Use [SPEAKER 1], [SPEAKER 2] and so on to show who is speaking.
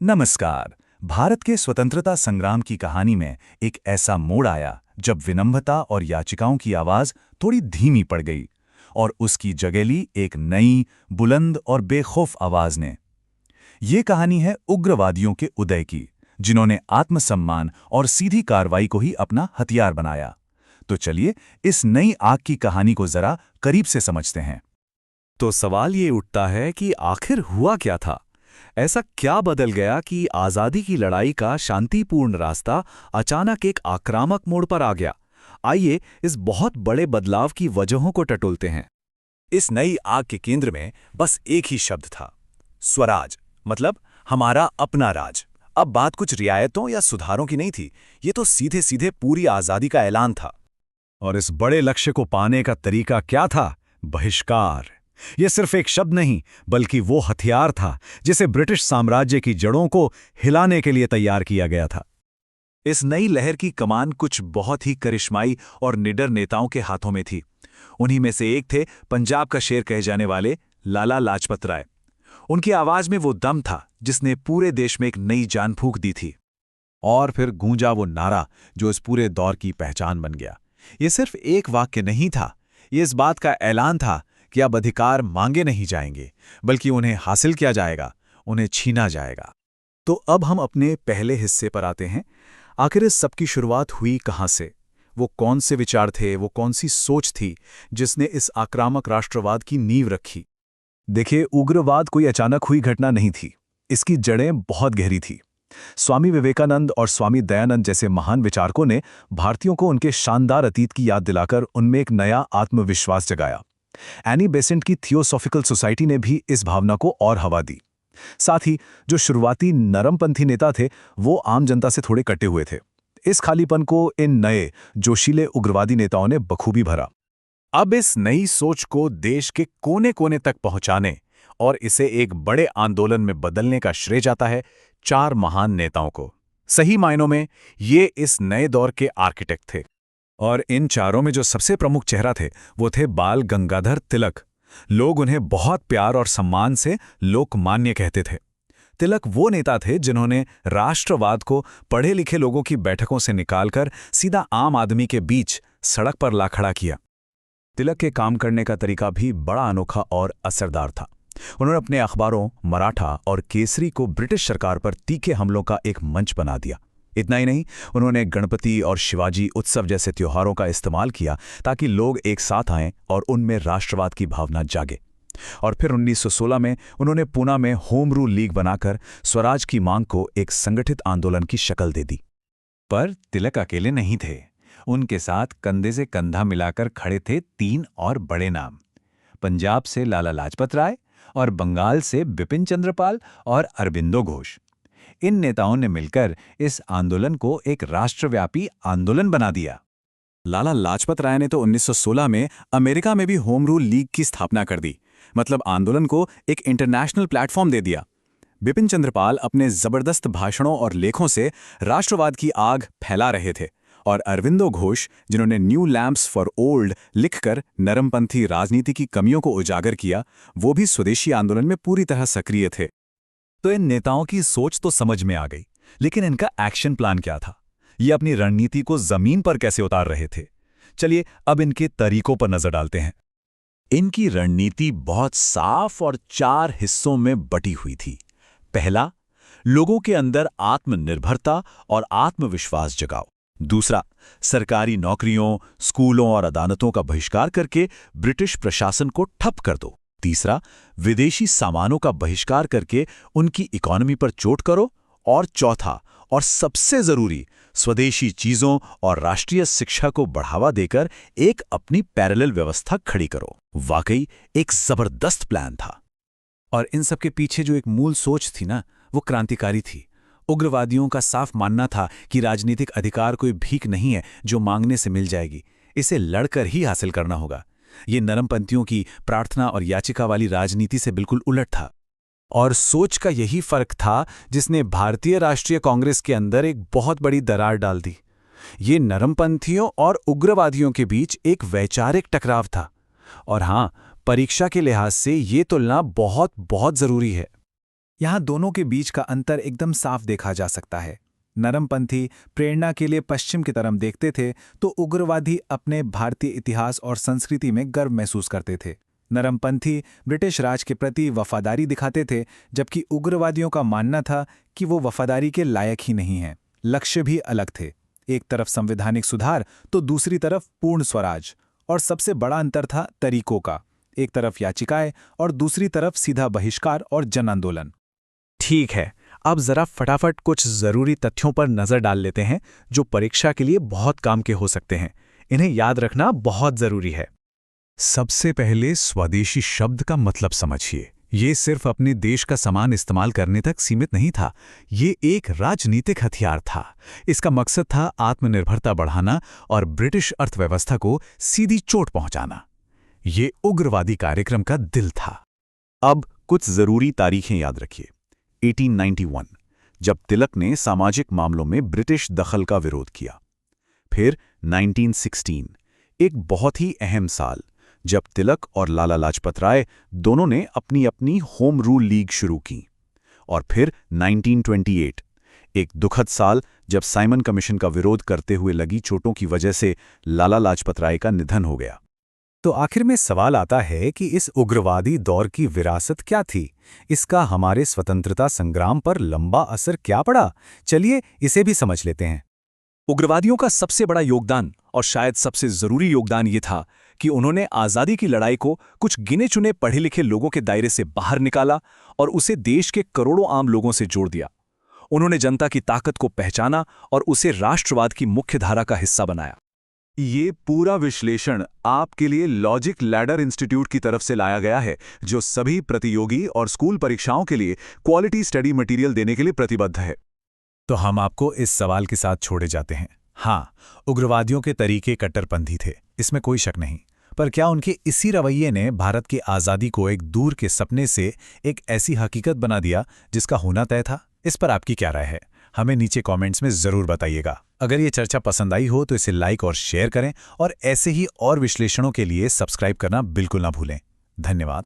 [SPEAKER 1] नमस्कार। भारत के स्वतंत्रता संग्राम की कहानी में एक ऐसा मोड़ आया जब विनम्रता और याचिकाओं की आवाज थोड़ी धीमी पड़ गई और उसकी जगह ली एक नई, बुलंद और बेखौफ आवाज ने। ये कहानी है उग्रवादियों के उदय की, जिन्होंने आत्मसम्मान और सीधी कार्रवाई को ही अपना हथियार बनाया। तो चलिए इस नई आग की कहानी को जरा करीब से समझते हैं।
[SPEAKER 2] तो सवाल ये उठता है कि आखिर हुआ क्या था? ऐसा क्या बदल गया कि आज़ादी की लड़ाई का शांतिपूर्ण रास्ता अचानक एक आक्रामक मोड़ पर आ गया? आइए इस बहुत बड़े बदलाव की वजहों को टटोलते हैं।
[SPEAKER 1] इस नई आग के केंद्र में बस एक ही शब्द था, स्वराज, मतलब हमारा अपना राज। अब बात कुछ रियायतों या सुधारों की नहीं थी, ये तो सीधे सीधे पूरी आज़ादी का ऐलान था।
[SPEAKER 2] और इस बड़े लक्ष्य को पाने का तरीका क्या था? बहिष्कार। यह सिर्फ एक शब्द नहीं, बल्कि वो हथियार था जिसे ब्रिटिश साम्राज्य की जड़ों को हिलाने के लिए तैयार किया गया था।
[SPEAKER 1] इस नई लहर की कमान कुछ बहुत ही करिश्माई और निडर नेताओं के हाथों में थी। उन्हीं में से एक थे पंजाब का शेर कहे जाने वाले लाला लाजपत राय। उनकी आवाज में वो दम था जिसने पूरे देश में एक नई जान फूंक दी थी।
[SPEAKER 2] और फिर गूंजा वो नारा जो इस पूरे दौर की पहचान बन गया। ये सिर्फ एक वाक्य नहीं था, ये इस बात का ऐलान था कि अब अधिकार मांगे नहीं जाएंगे, बल्कि उन्हें हासिल किया जाएगा, उन्हें छीना जाएगा।
[SPEAKER 1] तो अब हम अपने पहले हिस्से पर आते हैं। आखिर इस सब की शुरुआत हुई कहाँ से? वो कौन से विचार थे, वो कौन सी सोच थी जिसने इस आक्रामक राष्ट्रवाद की नींव रखी? देखिए, उग्रवाद कोई अचानक हुई घटना नहीं थी। इसकी जड़ें बहुत गहरी थी। स्वामी विवेकानंद और स्वामी दयानंद जैसे महान विचारकों ने भारतीयों को उनके शानदार अतीत की याद दिलाकर उनमें एक नया आत्मविश्वास जगाया। एनी बेसेंट की थियोसॉफिकल सोसाइटी ने भी इस भावना को और हवा दी। साथ ही जो शुरुआती नरमपंथी नेता थे, वो आम जनता से थोड़े कटे हुए थे। इस खालीपन को इन नए जोशीले उग्रवादी नेताओं ने बखूबी भरा।
[SPEAKER 2] अब इस नई सोच को देश के कोने कोने तक पहुंचाने और इसे एक बड़े आंदोलन में बदलने का श्रेय जाता है चार महान नेताओं को। सही मायनों में ये इस नए दौर के आर्किटेक्ट थे। और इन चारों में जो सबसे प्रमुख चेहरा थे वो थे बाल गंगाधर तिलक। लोग उन्हें बहुत प्यार और सम्मान से लोकमान्य कहते थे। तिलक वो नेता थे जिन्होंने राष्ट्रवाद को पढ़े लिखे लोगों की बैठकों से निकालकर सीधा आम आदमी के बीच सड़क पर ला खड़ा किया। तिलक के काम करने का तरीका भी बड़ा अनोखा और असरदार था। उन्होंने अपने अखबारों मराठा और केसरी को ब्रिटिश सरकार पर तीखे हमलों का एक मंच बना दिया। इतना ही नहीं, उन्होंने गणपति और शिवाजी उत्सव जैसे त्योहारों का इस्तेमाल किया ताकि लोग एक साथ आएं और उनमें राष्ट्रवाद की भावना जागे। और फिर 1916 में उन्होंने पूना में होम रूल लीग बनाकर स्वराज की मांग को एक संगठित आंदोलन की शक्ल दे दी। पर तिलक अकेले नहीं थे। उनके साथ कंधे से कंधा मिलाकर खड़े थे तीन और बड़े नाम। पंजाब से लाला लाजपत राय और बंगाल से बिपिन चंद्र पाल और अरबिंदो घोष। इन नेताओं ने मिलकर इस आंदोलन को एक राष्ट्रव्यापी आंदोलन बना दिया।
[SPEAKER 1] लाला लाजपत राय ने तो 1916 में अमेरिका में भी होम रूल लीग की स्थापना कर दी, मतलब आंदोलन को एक इंटरनेशनल प्लेटफॉर्म दे दिया। बिपिन चंद्र पाल अपने जबरदस्त भाषणों और लेखों से राष्ट्रवाद की आग फैला रहे थे, और अरविंदो घोष, जिन्होंने न्यू लैम्प्स फॉर ओल्ड लिखकर नरमपंथी राजनीति की कमियों को उजागर किया, वो भी स्वदेशी आंदोलन में पूरी तरह सक्रिय थे। तो इन नेताओं की सोच तो समझ में आ गई, लेकिन इनका एक्शन प्लान क्या था? ये अपनी रणनीति को जमीन पर कैसे उतार रहे थे? चलिए अब इनके तरीकों पर नजर डालते हैं। इनकी रणनीति बहुत साफ और चार हिस्सों में बटी हुई थी। पहला, लोगों के अंदर आत्मनिर्भरता और आत्मविश्वास जगाओ। दूसरा, सरकारी नौकरियों, स्कूलों और अदालतों का बहिष्कार करके ब्रिटिश प्रशासन को ठप कर दो। तीसरा, विदेशी सामानों का बहिष्कार करके उनकी इकोनॉमी पर चोट करो। और चौथा और सबसे जरूरी, स्वदेशी चीजों और राष्ट्रीय शिक्षा को बढ़ावा देकर एक अपनी पैरेलल व्यवस्था खड़ी करो। वाकई एक जबरदस्त प्लान था। और इन सब के पीछे जो एक मूल सोच थी ना, वो क्रांतिकारी थी। उग्रवादियों का साफ मानना था कि राजनीतिक अधिकार कोई भीख नहीं है जो मांगने से मिल जाएगी, इसे लड़कर ही हासिल करना होगा। ये नरमपंथियों की प्रार्थना और याचिका वाली राजनीति से बिल्कुल उलट था। और सोच का यही फर्क था जिसने भारतीय राष्ट्रीय कांग्रेस के अंदर एक बहुत बड़ी दरार डाल दी। ये नरमपंथियों और उग्रवादियों के बीच एक वैचारिक टकराव था। और हाँ, परीक्षा के लिहाज से ये तुलना बहुत बहुत जरूरी है।
[SPEAKER 3] यहाँ दोनों के बीच का अंतर एकदम साफ देखा जा सकता है। नरमपंथी प्रेरणा के लिए पश्चिम की तरफ देखते थे, तो उग्रवादी अपने भारतीय इतिहास और संस्कृति में गर्व महसूस करते थे। नरमपंथी ब्रिटिश राज के प्रति वफादारी दिखाते थे, जबकि उग्रवादियों का मानना था कि वो वफादारी के लायक ही नहीं हैं। लक्ष्य भी अलग थे, एक तरफ संवैधानिक सुधार तो दूसरी तरफ पूर्ण स्वराज। और सबसे बड़ा अंतर था तरीकों का, एक तरफ याचिकाएं और दूसरी तरफ सीधा बहिष्कार और जन आंदोलन।
[SPEAKER 2] ठीक है, अब जरा फटाफट कुछ जरूरी तथ्यों पर नजर डाल लेते हैं जो परीक्षा के लिए बहुत काम के हो सकते हैं। इन्हें याद रखना बहुत जरूरी है। सबसे पहले स्वदेशी शब्द का मतलब समझिए। ये सिर्फ अपने देश का सामान इस्तेमाल करने तक सीमित नहीं था, ये एक राजनीतिक हथियार था। इसका मकसद था आत्मनिर्भरता बढ़ाना और ब्रिटिश अर्थव्यवस्था को सीधी चोट पहुंचाना। ये उग्रवादी कार्यक्रम का दिल था। अब कुछ जरूरी तारीखें याद रखिए। 1891, जब तिलक ने सामाजिक मामलों में ब्रिटिश दखल का विरोध किया। फिर 1916, एक बहुत ही अहम साल, जब तिलक और लाला लाजपत राय दोनों ने अपनी अपनी होम रूल लीग शुरू की। और फिर 1928, एक दुखद साल, जब साइमन कमीशन का विरोध करते हुए लगी चोटों की वजह से लाला लाजपत राय का निधन हो गया। तो आखिर में सवाल आता है कि इस उग्रवादी दौर की विरासत क्या थी? इसका हमारे स्वतंत्रता संग्राम पर लंबा असर क्या पड़ा? चलिए इसे भी समझ लेते हैं।
[SPEAKER 1] उग्रवादियों का सबसे बड़ा योगदान और शायद सबसे जरूरी योगदान ये था कि उन्होंने आज़ादी की लड़ाई को कुछ गिने चुने पढ़े लिखे लोगों के दायरे से बाहर निकाला और उसे देश के करोड़ों आम लोगों से जोड़ दिया। उन्होंने जनता की ताकत को पहचाना और उसे राष्ट्रवाद की मुख्य धारा का हिस्सा बनाया।
[SPEAKER 2] ये पूरा विश्लेषण आपके लिए लॉजिक लैडर इंस्टीट्यूट की तरफ से लाया गया है, जो सभी प्रतियोगी और स्कूल परीक्षाओं के लिए क्वालिटी स्टडी मटेरियल देने के लिए प्रतिबद्ध है। तो हम आपको इस सवाल के साथ छोड़े जाते हैं। हाँ, उग्रवादियों के तरीके कट्टरपंथी थे, इसमें कोई शक नहीं। पर क्या उनके इसी रवैये ने भारत की आज़ादी को एक दूर के सपने से एक ऐसी हकीकत बना दिया जिसका होना तय था? इस पर आपकी क्या राय है? हमें नीचे कमेंट्स में ज़रूर बताइएगा। अगर ये चर्चा पसंद आई हो तो इसे लाइक और शेयर करें, और ऐसे ही और विश्लेषणों के लिए सब्सक्राइब करना बिल्कुल ना भूलें। धन्यवाद।